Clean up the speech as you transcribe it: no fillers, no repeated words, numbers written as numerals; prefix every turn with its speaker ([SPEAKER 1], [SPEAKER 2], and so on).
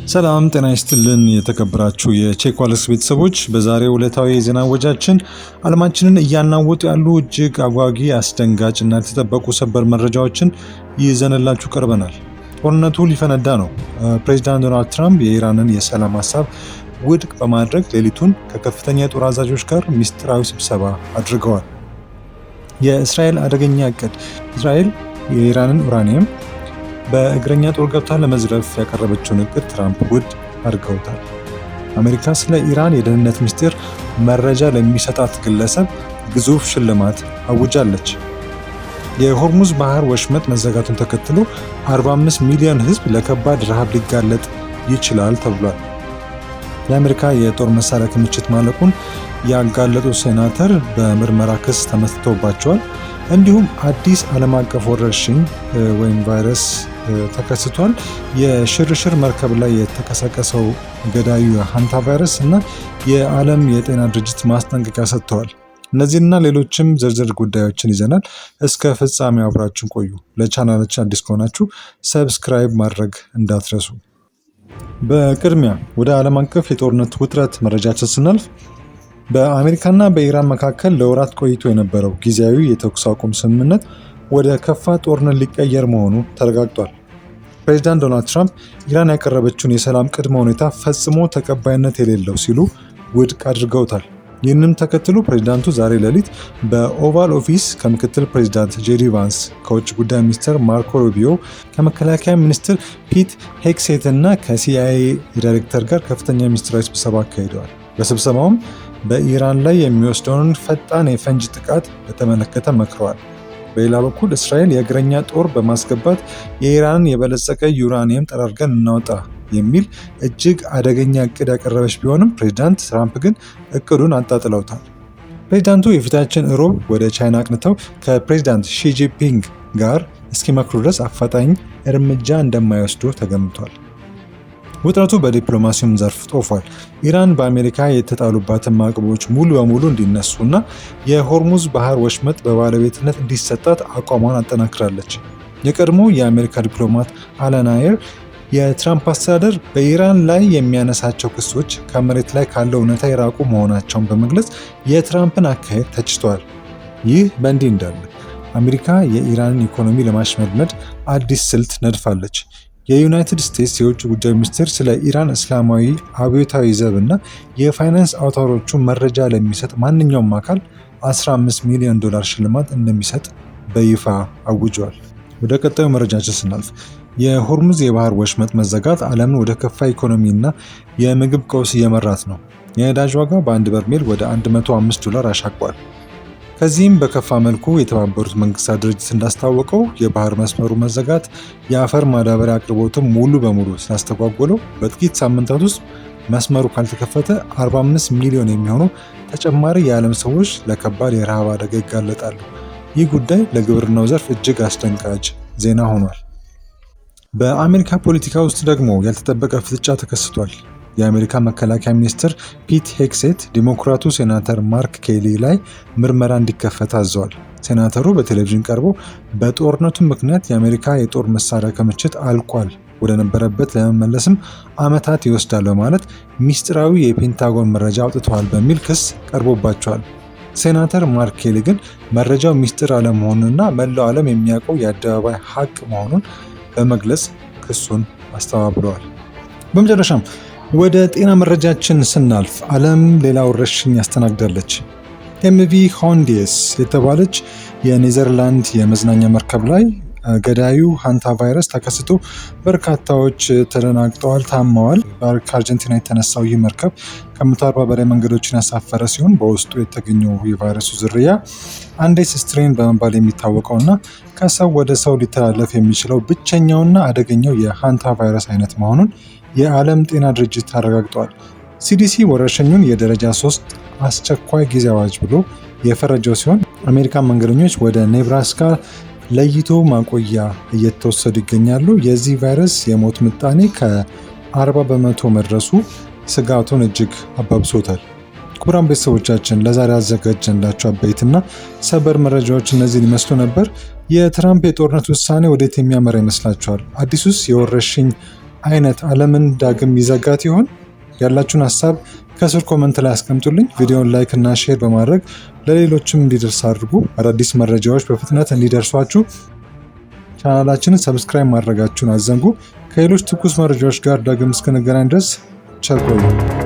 [SPEAKER 1] ሰላም ጤና ይስጥልን የተከበራችሁ የቼክዋለስ ቤተሰቦች፣ በዛሬው ዕለታዊ የዜና ወጃችን ዓለማችንን እያናወጡ ያሉ እጅግ አጓጊ፣ አስደንጋጭ እና ያልተጠበቁ ሰበር መረጃዎችን ይዘንላችሁ ቀርበናል። ጦርነቱ ሊፈነዳ ነው። ፕሬዚዳንት ዶናልድ ትራምፕ የኢራንን የሰላም ሀሳብ ውድቅ በማድረግ ሌሊቱን ከከፍተኛ የጦር አዛዦች ጋር ሚስጥራዊ ስብሰባ አድርገዋል። የእስራኤል አደገኛ እቅድ። እስራኤል የኢራንን ኡራኒየም በእግረኛ ጦር ገብታ ለመዝረፍ ያቀረበችውን እቅድ ትራምፕ ውድቅ አድርገውታል። አሜሪካ ስለ ኢራን የደህንነት ምስጢር መረጃ ለሚሰጣት ግለሰብ ግዙፍ ሽልማት አውጃለች። የሆርሙዝ ባህር ወሽመጥ መዘጋቱን ተከትሎ 45 ሚሊዮን ሕዝብ ለከባድ ረሃብ ሊጋለጥ ይችላል ተብሏል። የአሜሪካ የጦር መሳሪያ ክምችት ማለቁን ያጋለጡ ሴናተር በምርመራ ክስ ተመስርቶባቸዋል። እንዲሁም አዲስ ዓለም አቀፍ ወረርሽኝ ወይም ቫይረስ ተከስቷል። የሽርሽር መርከብ ላይ የተቀሰቀሰው ገዳዩ ሃንታ ቫይረስ እና የዓለም የጤና ድርጅት ማስጠንቀቂያ ሰጥተዋል። እነዚህና ሌሎችም ዝርዝር ጉዳዮችን ይዘናል። እስከ ፍጻሜ አብራችን ቆዩ። ለቻናላችን አዲስ ከሆናችሁ ሰብስክራይብ ማድረግ እንዳትረሱ። በቅድሚያ ወደ ዓለም አቀፍ የጦርነት ውጥረት መረጃችን ስናልፍ በአሜሪካና በኢራን መካከል ለወራት ቆይቶ የነበረው ጊዜያዊ የተኩስ አቁም ስምምነት ወደ ከፋ ጦርነት ሊቀየር መሆኑ ተረጋግጧል። ፕሬዚዳንት ዶናልድ ትራምፕ ኢራን ያቀረበችውን የሰላም ቅድመ ሁኔታ ፈጽሞ ተቀባይነት የሌለው ሲሉ ውድቅ አድርገውታል። ይህንም ተከትሎ ፕሬዚዳንቱ ዛሬ ሌሊት በኦቫል ኦፊስ ከምክትል ፕሬዚዳንት ጄዲ ቫንስ፣ ከውጭ ጉዳይ ሚኒስትር ማርኮ ሩቢዮ፣ ከመከላከያ ሚኒስትር ፒት ሄግሴት እና ከሲአይኤ ዳይሬክተር ጋር ከፍተኛ ሚኒስትራዊ ስብሰባ አካሂደዋል። በስብሰባውም በኢራን ላይ የሚወስደውን ፈጣን የፈንጅ ጥቃት በተመለከተ መክረዋል። በሌላ በኩል እስራኤል የእግረኛ ጦር በማስገባት የኢራንን የበለጸገ ዩራኒየም ጠራርገን እናውጣ የሚል እጅግ አደገኛ እቅድ ያቀረበች ቢሆንም ፕሬዚዳንት ትራምፕ ግን እቅዱን አጣጥለውታል። ፕሬዚዳንቱ የፊታችን እሮብ ወደ ቻይና አቅንተው ከፕሬዚዳንት ሺጂንፒንግ ጋር እስኪመክሩ ድረስ አፋጣኝ እርምጃ እንደማይወስዱ ተገምቷል። ውጥረቱ በዲፕሎማሲውም ዘርፍ ጦፏል። ኢራን በአሜሪካ የተጣሉባትን ማዕቀቦች ሙሉ በሙሉ እንዲነሱና የሆርሙዝ ባህር ወሽመጥ በባለቤትነት እንዲሰጣት አቋሟን አጠናክራለች። የቀድሞ የአሜሪካ ዲፕሎማት አለን አየር የትራምፕ አስተዳደር በኢራን ላይ የሚያነሳቸው ክሶች ከመሬት ላይ ካለው እውነታ የራቁ መሆናቸውን በመግለጽ የትራምፕን አካሄድ ተችቷል። ይህ በእንዲህ እንዳለ አሜሪካ የኢራንን ኢኮኖሚ ለማሽመድመድ አዲስ ስልት ነድፋለች። የዩናይትድ ስቴትስ የውጭ ጉዳይ ሚኒስቴር ስለ ኢራን እስላማዊ አብዮታዊ ዘብ እና የፋይናንስ አውታሮቹ መረጃ ለሚሰጥ ማንኛውም አካል $15 ሚሊዮን ሽልማት እንደሚሰጥ በይፋ አውጇል። ወደ ቀጣዩ መረጃችን ስናልፍ የሆርሙዝ የባህር ወሽመጥ መዘጋት ዓለምን ወደ ከፋ ኢኮኖሚ እና የምግብ ቀውስ እየመራት ነው። የነዳጅ ዋጋ በአንድ በርሜል ወደ $105 አሻቅቧል። ከዚህም በከፋ መልኩ የተባበሩት መንግስታት ድርጅት እንዳስታወቀው የባህር መስመሩ መዘጋት የአፈር ማዳበሪያ አቅርቦትን ሙሉ በሙሉ ስላስተጓጎለው በጥቂት ሳምንታት ውስጥ መስመሩ ካልተከፈተ 45 ሚሊዮን የሚሆኑ ተጨማሪ የዓለም ሰዎች ለከባድ የረሃብ አደጋ ይጋለጣሉ። ይህ ጉዳይ ለግብርናው ዘርፍ እጅግ አስደንጋጭ ዜና ሆኗል። በአሜሪካ ፖለቲካ ውስጥ ደግሞ ያልተጠበቀ ፍጥጫ ተከስቷል። የአሜሪካ መከላከያ ሚኒስትር ፒት ሄግሴት ዲሞክራቱ ሴናተር ማርክ ኬሊ ላይ ምርመራ እንዲከፈት አዘዋል። ሴናተሩ በቴሌቪዥን ቀርበው በጦርነቱ ምክንያት የአሜሪካ የጦር መሳሪያ ክምችት አልቋል፣ ወደ ነበረበት ለመመለስም ዓመታት ይወስዳል በማለት ሚስጥራዊ የፔንታጎን መረጃ አውጥተዋል በሚል ክስ ቀርቦባቸዋል። ሴናተር ማርክ ኬሊ ግን መረጃው ሚስጥር አለመሆኑንና መላው ዓለም የሚያውቀው የአደባባይ ሀቅ መሆኑን በመግለጽ ክሱን አስተባብለዋል። በመጨረሻም ወደ ጤና መረጃችን ስናልፍ ዓለም ሌላ ወረርሽኝ ያስተናግዳለች። ኤምቪ ሆንዲየስ የተባለች የኔዘርላንድ የመዝናኛ መርከብ ላይ ገዳዩ ሃንታ ቫይረስ ተከስቶ በርካታዎች ተደናግጠዋል፣ ታመዋል። ከአርጀንቲና የተነሳው ይህ መርከብ ከ140 በላይ መንገዶችን ያሳፈረ ሲሆን በውስጡ የተገኘው የቫይረሱ ዝርያ አንዴስ ስትሬን በመባል የሚታወቀውና ከሰው ወደ ሰው ሊተላለፍ የሚችለው ብቸኛውና አደገኛው የሃንታ ቫይረስ አይነት መሆኑን የዓለም ጤና ድርጅት አረጋግጧል። ሲዲሲ ወረርሽኙን የደረጃ 3 አስቸኳይ ጊዜ አዋጅ ብሎ የፈረጀው ሲሆን አሜሪካን መንገደኞች ወደ ኔብራስካ ለይቶ ማቆያ እየተወሰዱ ይገኛሉ። የዚህ ቫይረስ የሞት ምጣኔ ከ40 በመቶ መድረሱ ስጋቱን እጅግ አባብሶታል። ክቡራን ቤተሰቦቻችን ለዛሬ አዘጋጀንላችሁ አበይትና ሰበር መረጃዎች እነዚህን ይመስሉ ነበር። የትራምፕ የጦርነት ውሳኔ ወዴት የሚያመራ ይመስላችኋል? አዲሱስ የወረርሽኝ አይነት ዓለምን ዳግም ይዘጋት ይሆን? ያላችሁን ሀሳብ ከስር ኮመንት ላይ አስቀምጡልኝ። ቪዲዮውን ላይክ እና ሼር በማድረግ ለሌሎችም እንዲደርስ አድርጉ። አዳዲስ መረጃዎች በፍጥነት እንዲደርሷችሁ ቻናላችንን ሰብስክራይብ ማድረጋችሁን አትዘንጉ። ከሌሎች ትኩስ መረጃዎች ጋር ዳግም እስክንገናኝ ድረስ ቸር ቆዩ።